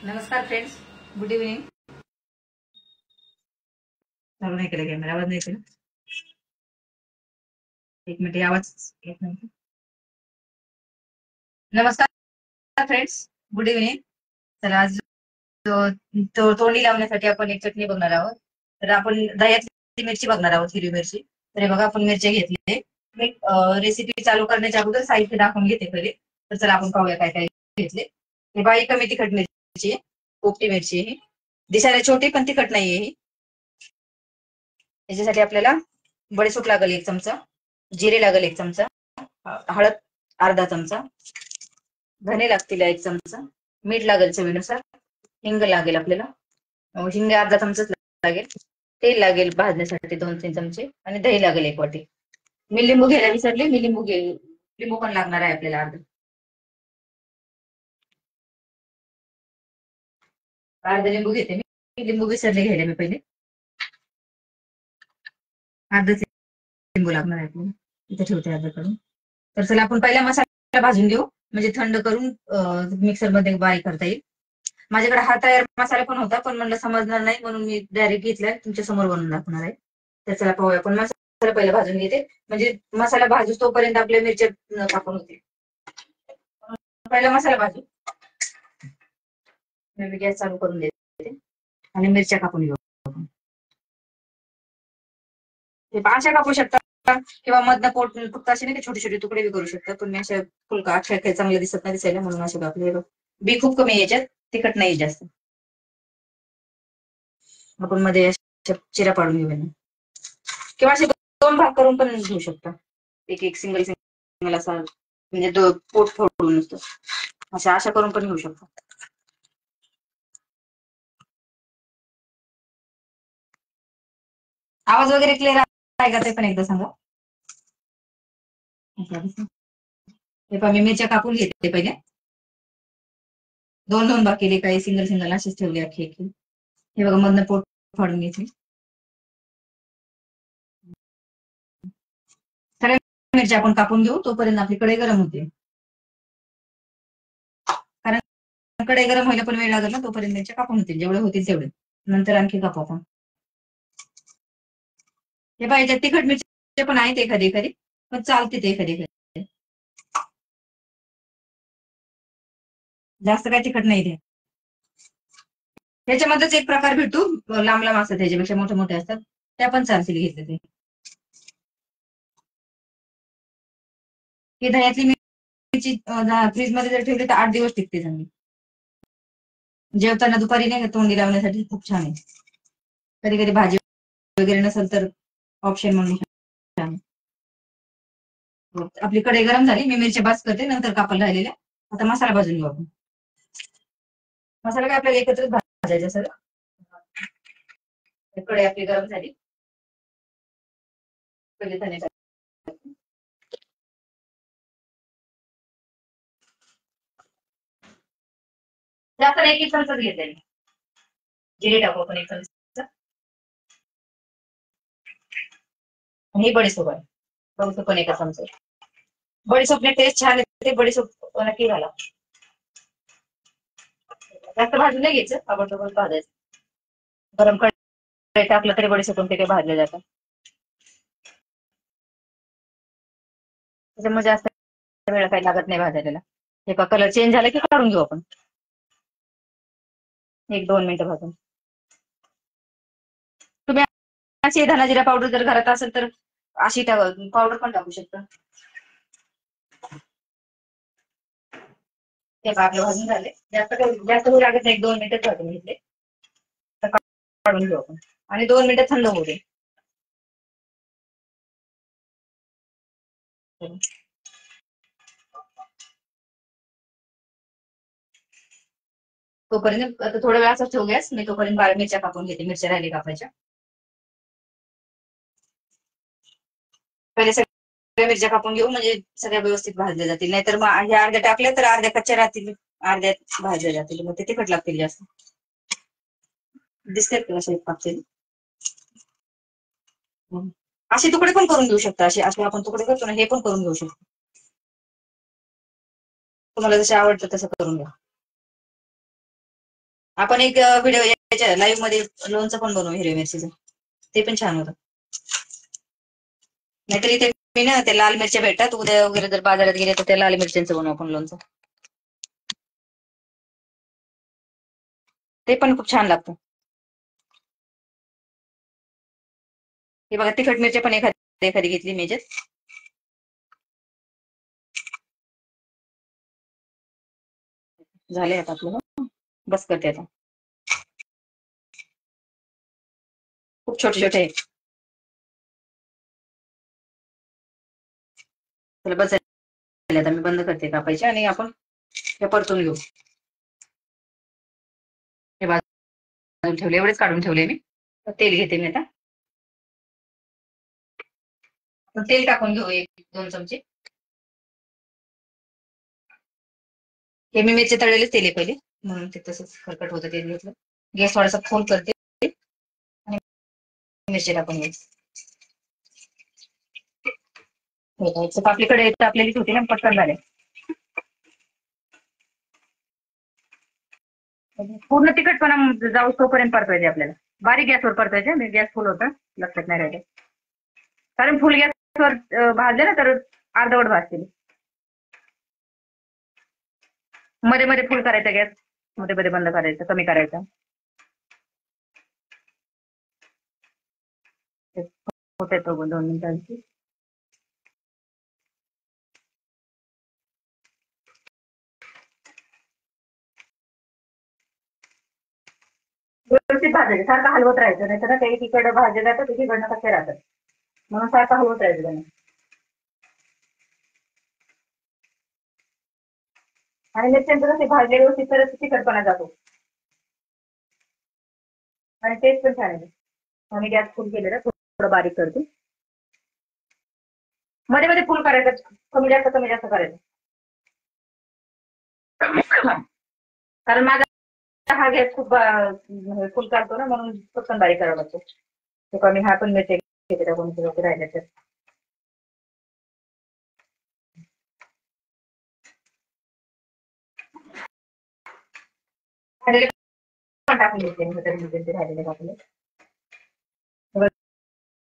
नमस्कार friends, good evening. चालू नाही केला कॅमेरा, आवाज नाही केला. एक मिनिट, आवाज येत नाही. नमस्कार फ्रेंड्स, गुड इव्हनिंग. तर आज तोंडी लावण्यासाठी आपण एक चटणी बघणार आहोत. तर आपण दह्यातली मिरची बघणार आहोत, हिरवी मिरची. तर हे बघा, आपण मिरची घेतली. मी रेसिपी चालू करण्याच्या अगोदर साहित्य दाखवून घेते पहिले. तर चला आपण पाहूया काय काय घेतले. हे बाई कमी तिखट मिरची आहे, पोपटी मिरची आहे. दिसायला छोटी पण तिखट नाहीये ही. याच्यासाठी आपल्याला बडीशेप लागेल 1 चमचा, जिरे लागेल 1 चमचा, हळद अर्धा चमचा, धने लागतील 1 चमचा, मीठ लागेल चवीनुसार, हिंग लागेल आपल्याला, हिंग अर्धा चमचाच लागेल, तेल लागेल भाजण्यासाठी 2-3 चमचे, आणि दही लागेल 1 वाटी. मी लिंबू घ्यायला विसरले, मी लिंबू पण लागणार आहे आपल्याला अर्धा लिंबू घेते. मी लिंबू विसरले घ्यायला मी पहिले. अर्धाच लिंबू लागणार आहे आपल्याला, इथे ठेवते अर्धा करून. तर चला आपण पहिला मसाला भाजून घेऊ, म्हणजे थंड करून मिक्सर मध्ये बारीक करता येईल. माझ्याकडे हा तयार मसाला पण होता, पण म्हणलं समजणार नाही म्हणून मी डायरेक्ट घेतलाय, तुमच्या समोर बनवून दाखवणार आहे. तर चला पाहूया. पण मसाला पहिला भाजून घेते, म्हणजे मसाला भाजूस तोपर्यंत आपल्या मिरच्या कापून होते. पहिला मसाला भाजू, मी गॅस चालू करून देते आणि मिरच्या कापून घेऊ. अशा कापू शकता किंवा मधनं पोट फक्त असे नाही, छोटे छोटे तुकडे बी करू शकता. पण मी अशा फुलका अख्ख्या चांगल्या दिसत नाही दिसायला, म्हणून असे कापले. बी खूप कमी याच्यात, तिखट नाही जास्त. आपण मध्ये चिरा पाडून घेऊया, किंवा असे 2 भाग करून पण घेऊ शकता. एक सिंगल सिंगल असा, म्हणजे पोट फोडून नसतो, अशा करून पण घेऊ शकता. आवाज वगैरे क्लिअर आहे का ते पण एकदा सांगा. हे पण मी मिरच्या कापून घेते पहिले, 2-2 भाग केले, काही सिंगल सिंगल असेच ठेवले अख्खे. हे बघा, मधनं पोट फाडून घेतले. सगळ्या मिरच्या आपण कापून घेऊ, तोपर्यंत आपली कढई गरम होते. कारण कढई गरम व्हायला पण वेळ लागेल ना, तोपर्यंत मिरच्या कापून होतील. जेवढे होतील तेवढे, नंतर आणखी कापू आपण. हे पाहिजे तिखट मिरची पण आहेत एखादी एखादी, पण चालते ते एखादी एखादी, जास्त काही तिखट नाही ते. त्याच्यामध्येच एक प्रकार भेटू, लांब लांब असतात, त्याच्यापेक्षा मोठे मोठे असतात, त्या पण चालतील घेतले ते. ही दह्यातली मिरची फ्रीज मध्ये जर ठेवली तर 8 दिवस टिकते चांगली. जेवताना दुपारी नाही का, तोंडी लावण्यासाठी खूप छान आहे. कधी कधी भाजी वगैरे नसेल तर ऑप्शन म्हणून छान. आपली कढई गरम झाली, मी मिरच्या बास करते, नंतर कापायला राहिलेल्या. आता मसाला भाजून घेऊ आपण. मसाला काय आपल्याला एकत्रच भाजायचा सगळं. कढई आपली गरम झाली, पहिले धने जास्त 1 चमचाच घेतले. जिरे टाकू आपण 1 चमचा, आणि बडीशेप आहे, बडीशेप पण 1 चमचा. बडीशेपने टेस्ट छान येते, बडीशेप नक्की घाला. जास्त भाजून नाही घ्यायचं, ताबडतोब भाजायचं. गरम कढई टाकलं तरी बडीशेप ते काही भाजले जातात, त्याच्यामुळे जास्त वेळ काही लागत नाही भाजायला. हे का कलर चेंज झाला की काढून घेऊ आपण, 1-2 मिनिटं भाजून. तुम्ही अशी धना जिरा पावडर जर घरात असेल तर अशी पावडर पण टाकू शकता. ते आपले भाजून झाले, जास्त वेळ लागत नाही, 1-2 मिनिटच भाजून घेतले. तर काढून घेऊ आपण, आणि 2 मिनिटं थंड होऊ दे. तोपर्यंत आता थोड्या वेळ असं ठेवू गॅस, मी तोपर्यंत मिरच्या कापून घेते. मिरच्या राहिली कापायच्या. पहिले सगळ्या मिरच्या कापून घेऊ, म्हणजे सगळ्या व्यवस्थित भाजल्या जातील. नाहीतर मग ह्या अर्ध्या टाकल्या तर अर्ध्या कच्च्या राहतील, अर्ध्या भाजल्या जातील, मग ते तिखट लागतील जास्त. दिसतात का असे कापतील. असे तुकडे पण करून घेऊ शकता, असे असे आपण तुकडे करतो ना, हे पण करून घेऊ शकतो. तुम्हाला जसे आवडतं तसं करून घ्या. आपण एक व्हिडिओ याच्या लाईव्ह मध्ये लोणचं पण बनवू हिरव्या मिरचीचं, ते पण छान होतं. नाहीतर इथे मी ना ते लाल मिरच्या भेटतात, उद्या वगैरे जर बाजारात गेले तर त्या लाल मिरच्यांचं बनवू आपण लोणचं, ते पण खूप छान लागतं. हे बघा तिखट मिरच्या पण एखादी घेतली मी याच्यात. झाले आता आपलं, बस करते आता. खूप छोटे छोटे आहे. चला बस आता मी बंद करते कापायचे आणि आपण हे परतून घेऊ. हे बाजून ठेवले, एवढेच काढून ठेवले मी. तेल घेते मी आता, तेल टाकून घेऊ 1-2 चमचे. हे मी मिरची तळलेलेच तेल आहे पहिले, म्हणून ते तसंच खरकट होतं तेल घेतलं. गॅस थोडासा फुल करते आणि मिरची टाकून घ्यायची. आपल्याकडे आपल्याला होती ना, पटकन झाले. पूर्ण तिखटपणा जाऊ तोपर्यंत परतवायचे आपल्याला, बारीक गॅसवर परतवायचे. गॅस फुल होता, लक्षात नाही राहिले. कारण फुल गॅसवर भाजले ना तर अर्धवट भाजतील. मध्ये मध्ये फुल करायचा गॅस, मध्ये मध्ये बंद करायचं, कमी करायचा. होते तो 2 मिनिटांची. व्यवस्थित भाजायचे, सारखं हलवत राहायचं, नाही तर काही तिकडं भाजले जातात, तिकडनं कसे राहतात, म्हणून सारखं हलवत राहायचं त्यांना. आणि मिरच्यांचं कसे भाजले व्यवस्थित तर तिखटपणा जातो आणि टेस्ट पण छान येते. आणि गॅस फुल केलेला, थोडं बारीक करते. मध्ये मध्ये फुल करायचं, कमी जास्त करायचं. कारण माझा हा गॅस खूप फुल चालतो ना, म्हणून पटकन बारीक करावा लागतो. तो कमी हा पण मिरच्या घेते टाकून राहिल्या तर. टाकून घेते राहिलेले टाकले.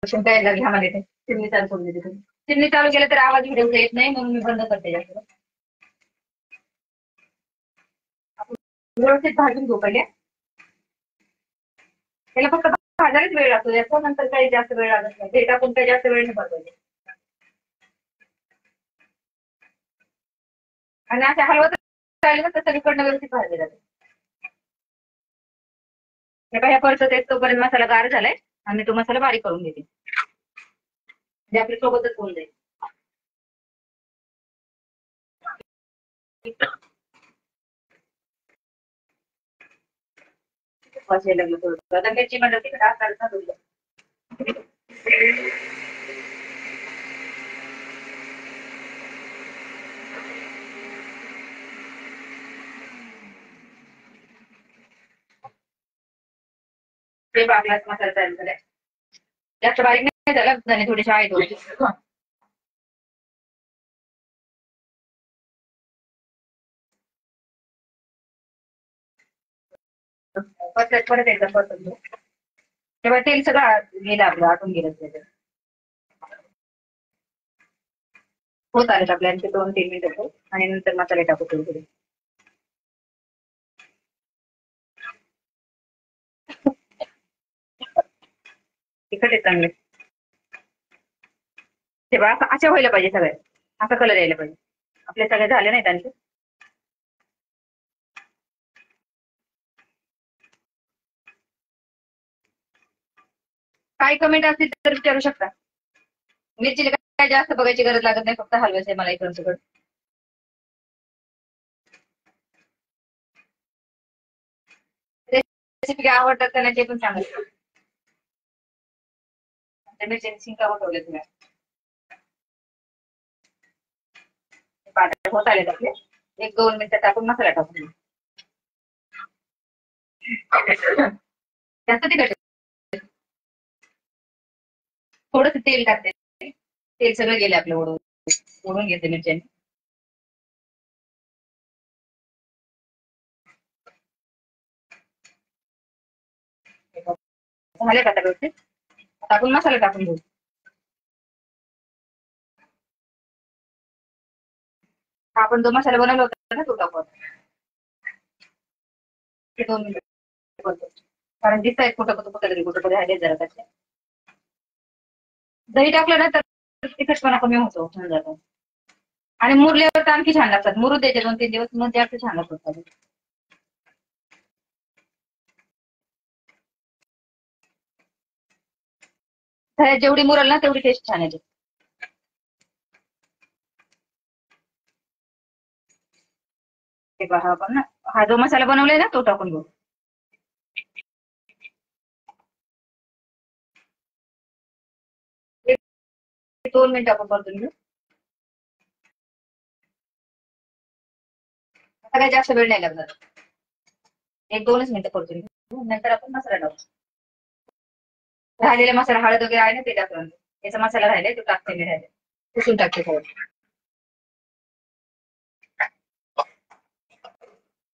काय घ्या मला चिमणी चालू करून देते. चिमणी चालू केलं तर आवाज व्हिडिओ येत नाही, म्हणून मी बंद करते जास्त. व्यवस्थित भाजून घेऊ पहिले. त्याला फक्त भाजायलाच वेळ लागतो, याचा नंतर काही जास्त वेळ लागत नाही. ते टाकून काही जास्त वेळ नाही भाजायचे. आणि अशा हलवत राहिले तर सगळीकडनं व्यवस्थित भाजले जाते. ह्या परत येत तोपर्यंत मसाला गार झालाय आणि तो मसाला बारीक करून घेते, म्हणजे आपल्या सोबतच होऊन जाईल. वाचायला लागलं थोडं, आता मिरची म्हणत तिकडे ते बागलाच मसाला तयार झालाय. जास्त बारीक नाही झाला, थोडीशी आहे थोडी. परत एकदा परतून घेऊ. तेव्हा तेल सगळं गेलं आपलं, आटून गेलं त्याच्यात. होत आलेत आपल्या 2-3 मिनिटं, आणि नंतर मसाले टाकू थोडे. तिखट आहे चांगले. तेव्हा अशा व्हायला पाहिजे सगळ्या, असा कलर यायला पाहिजे. आपले सगळे झाले नाही त्यांचे. काही कमेंट असतील तर विचारू शकता. मिरचीला काय जास्त बघायची गरज लागत नाही, फक्त हलवायचं आहे मला इकडून तिकडं. रेसिपी आवडतात त्यांना ते पण सांगायचं. मिरची शिंका उठवले तुम्ही, होत आले आपले. 1-2 मिनिटं टाकून मसाला टाकून जास्त तिखट. थोडंसं तेल टाकते, तेल सगळं गेले आपलं ओढून घेते मिरच्याने. झाले का आता व्यवस्थित? आता आपण मसाला टाकून घेऊ. आपण जो मसाला बनवला होता ना तो टाकू आता. ते 2 मिनिटं करतो. कारण दिसतायत कुठं तरी राहिले जरा त्याचे. दही टाकलं ना तर तिखटपणा कमी होतो होऊन जातो. आणि मुरल्यावर तर आणखी छान लागतात. मुरू द्यायचे 2-3 दिवस मग जास्त छान लागतात. जेवढी मुरल ना तेवढी टेस्ट छान येते. ते पहा आपण ना हा जो मसाला बनवलाय ना तो टाकून घेऊ. 2 मिनिटं आपण परतून घेऊ. आता काही जास्त वेळ नाही लागणार. 1-2च मिनिटं परतून घेऊ. नंतर आपण मसाला टाकू. राहिलेला मसाला हळद वगैरे आहे ना ते टाकून. याचा मसाला राहिलाय तो टाकते मी राहिले. पुसून टाकते थोडं.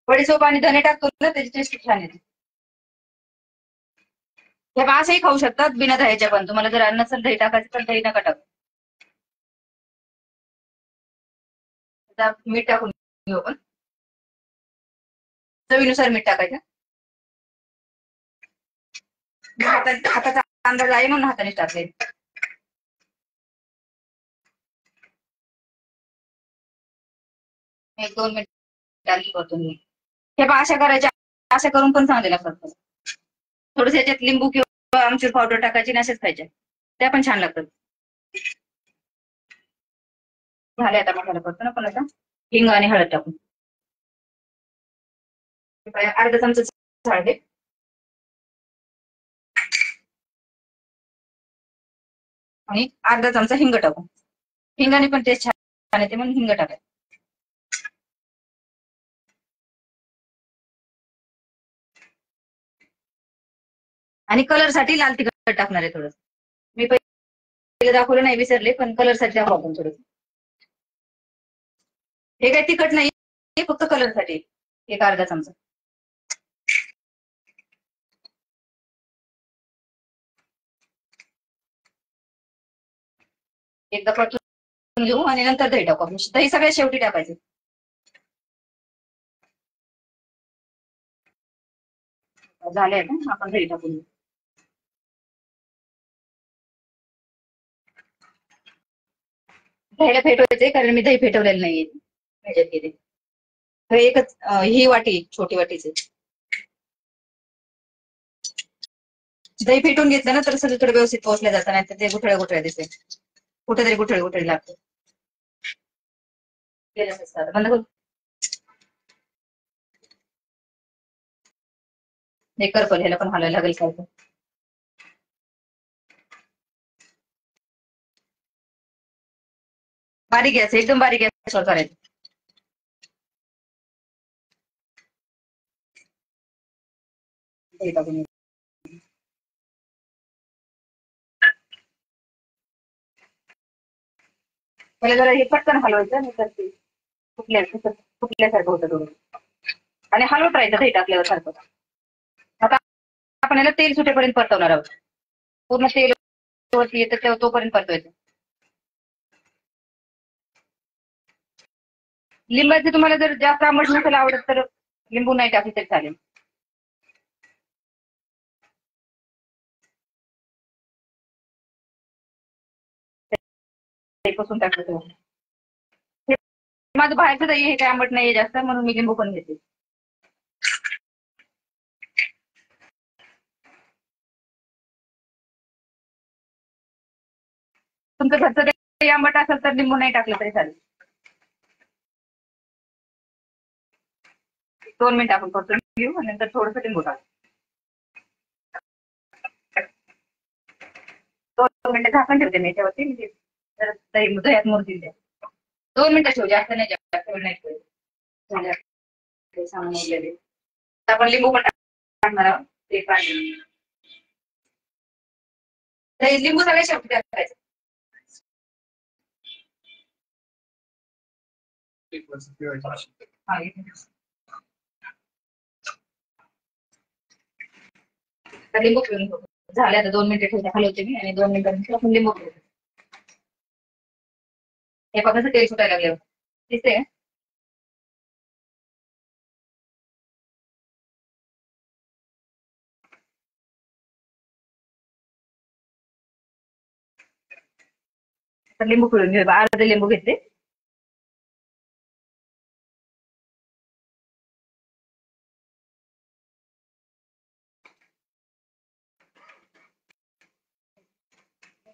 बडीशोप आणि धने टाकतो ना त्याची टेस्ट छान येते. हे असंही खाऊ शकतात बिना दह्याच्या पण. तुम्हाला जर नसेल दही टाकायचं तर दही नका टाकू. आता मीठ टाकून घेऊ आपण. चवीनुसार मीठ टाकायचं. हाताचा अंदाज आहे म्हणून हाताने टाकले. 1-2 मिनिट परतून घेऊ. हे अशा करायच्या. अशा करून पण चांगले लागतात. थोडस याच्यात लिंबू किंवा आमचूर पावडर टाकायची आणि अशाच खायच्या. त्या पण छान लागतात. झाले आता मसाला परतून आपण आता हिंग आणि हळद टाकू. अर्धा चमचा हळद. आणि अर्धा चमचा हिंग टाकू. हिंगाने पण टेस्ट छान येते म्हणून हिंग टाकायचं. आणि कलर साठी लाल तिखट टाकणार आहे थोडं. मी पहिले दाखवलं नाही विसरले पण कलर साठी टाकू आपण थोडं. हे काही तिखट नाही फक्त कलर साठी. एक अर्धा चमचा. एकदा परतून घेऊ आणि नंतर दही टाकू. दही सगळ्यात शेवटी टाकायचं. झाले ना आपण दही टाकून घेऊ. दह्याला फेटवायचंय कारण मी दही फेटवलेलं नाहीये ह्याच्यात गेले. एकच ही वाटी छोटी वाटीचे. दही फेटून घेतलं ना तर सगळीकडे व्यवस्थित पोहोचल्या जातं नाही तर ते गुठळ्या गुठळ्या दिसते. कुठेतरी गुठळी गुठळी लागते. बंद करू. हे करपल ह्याला पण हलायला लागेल सारखं. बारीक गॅस एकदम बारीक गॅसवर करायचं. त्याला जरा हे पटकन हलवायचं नाही तर ते फुटल्यासारखं होतं थोडं. आणि हलवत राहायचं दही टाकल्यावर सारखं. आता आपण याला तेल सुटेपर्यंत परतवणार आहोत. पूर्ण तेल वरती येतं तेव्हा तोपर्यंत परतवायचं. लिंबाचे तुम्हाला जर जास्त आंबट नसेल आवडत तर लिंबू नाही टाकली तरी चालेल. ते पुसून टाकलं तेव्हा. माझं बाहेरचं दही हे काय आंबट नाहीये जास्त म्हणून मी लिंबू पण घेते. तुमचं घरचं दही आंबट असेल तर लिंबू नाही टाकलं तरी चालेल. 2 मिनिट आपण परतून घेऊ आणि नंतर थोडंसं लिंबू टाकू. 2 मिनिटं झाकण ठेवते मी याच्यावरती म्हणजे जर दह्यात मुरतील द्या. 2 मिनिटं ठेवू जास्त नाही जास्त वेळ नाही ठेवू. सांगून गेले. आपण लिंबू पण टाकणार आहोत. ते पाणी लिंबू सगळ्या शेवटी टाकायचं. लिंबू पिळून झाले आता 2 मिनिटं ठेवते, हलवते मी आणि 2 मिनिटांनी आपण लिंबू पिळते. हे बघा कसं तेल सुटायला लागलं दिसते. तर लिंबू पिळून घेऊ, अर्धे लिंबू घेतले.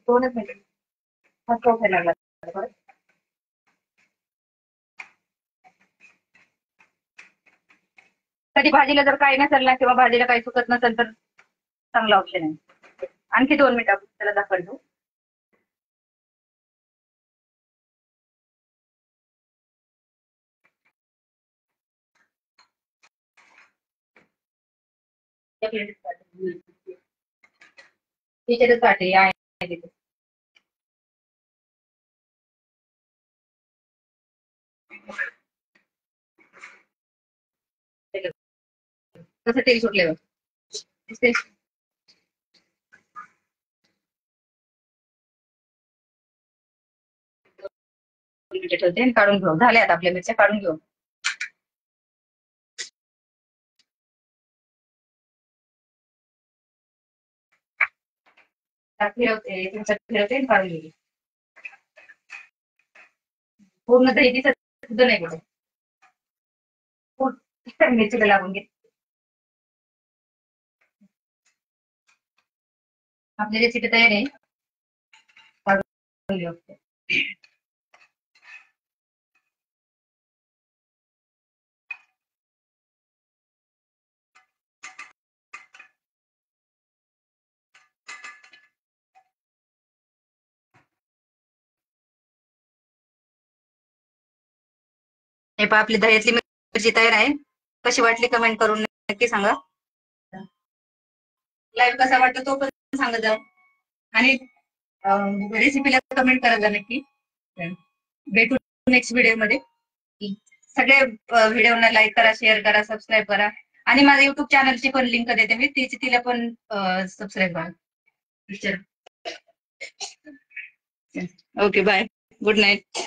दोनच मिनिट फक्त उठायला लागला परत. कधी भाजीला जर काही नसेल ना किंवा भाजीला काही सुकत नसेल तर चांगला ऑप्शन आहे. आणखी 2 मिनिटं त्याला दाखवून देऊ. टीचरच काटे आहे तिथे. कसं तेल सुटल्यावर दिसते. ठेवते आणि काढून घेऊ. झाले आता आपल्या मिरच्या काढून घेऊ. फिरवते फिरवते आणि काढून घेऊ. पूर्ण दही दिसत सुद्धा नाही कुठे. मिरचीला लागून घे. आपली रेसिपी तयार आहे. काढून घेऊ. हे पहा आपली दह्यातली मिरची तयार आहे. कशी वाटली कमेंट करून नक्की सांगा. लाईव्ह कसा वाटतो तो पण सांगा जा. आणि रेसिपीला कमेंट करा जा नक्की. भेटू नेक्स्ट व्हिडिओ मध्ये. सगळे व्हिडिओना लाईक करा, शेअर करा, सबस्क्राईब करा. आणि माझ्या युट्यूब चॅनलची पण लिंक देते मी, तिला पण सबस्क्राईब करा. Okay bye, good night.